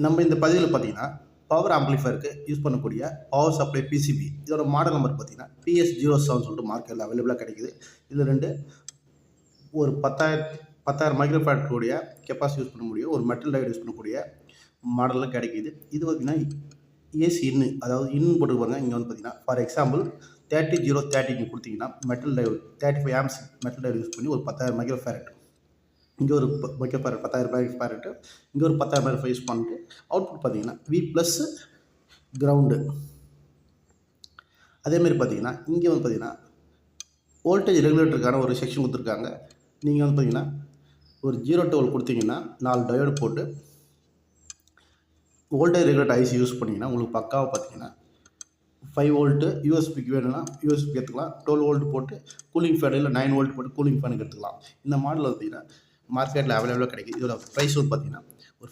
நம்ம இந்த பதிவில் பார்த்தீங்கன்னா பவர் ஆம்ப்ளிஃபயருக்கு யூஸ் பண்ணக்கூடிய பவர் சப்ளை பிசிபி இதோட மாடல் நம்பர் பார்த்தீங்கன்னா PS07 சொல்லிட்டு மார்க்கெட்டில் அவைலபிளாக கிடைக்குது. இதில் ரெண்டு ஒரு 10,000 மைக்ரோஃபாரட் கூடிய கெப்பாசிட்டி யூஸ் பண்ண முடியும், ஒரு மெட்டல் டயோடு யூஸ் பண்ணக்கூடிய மாடலில் கிடைக்கிது. இது பார்த்தீங்கன்னா ஏசி இன்னு, அதாவது இன்னு போட்டு பாருங்க. இங்கே வந்து பார்த்தீங்கன்னா ஃபார் எக்ஸாம்பிள் 3030 நீங்கள் கொடுத்தீங்கன்னா metal diode 35 amps metal diode use பண்ணி ஒரு 10,000 மைக்ரோஃபாரட், இங்கே ஒரு மைக்ரோஃபாரட் 10,000 மைக்ரோஃபாரட், இங்கே ஒரு 10,000 மைக்ரோஃபாரட் யூஸ் பண்ணிட்டு அவுட்புட் பார்த்தீங்கன்னா V+ கிரவுண்டு. அதேமாதிரி பார்த்தீங்கன்னா இங்கே வந்து பார்த்தீங்கன்னா வோல்டேஜ் ரெகுலேட்டருக்கான ஒரு செக்ஷன் கொடுத்துருக்காங்க. நீங்கள் வந்து பார்த்தீங்கன்னா ஒரு 0 to 12 கொடுத்தீங்கன்னா 4 டயோடு போட்டு வோல்டேஜ் ரெகுலேட்டர் ஐசி யூஸ் பண்ணிங்கன்னா உங்களுக்கு பக்காவாக பார்த்தீங்கன்னா 5 வோல்ட்டு யூஎஸ்பிக்கு வேணும்னா யூஎஸ்பி எடுத்துக்கலாம், 12 வோல்ட் போட்டு கூலிங் ஃபேன் இல்லை 9 வோல்ட் போட்டு கூலிங் ஃபேனுக்கு எடுத்துக்கலாம். இந்த மாடல் பார்த்தீங்கன்னா மார்க்கெட்டில் அவைலபிளாக கிடைக்குது. இதோட ப்ரைஸ் வந்து பார்த்தீங்கன்னா ஒரு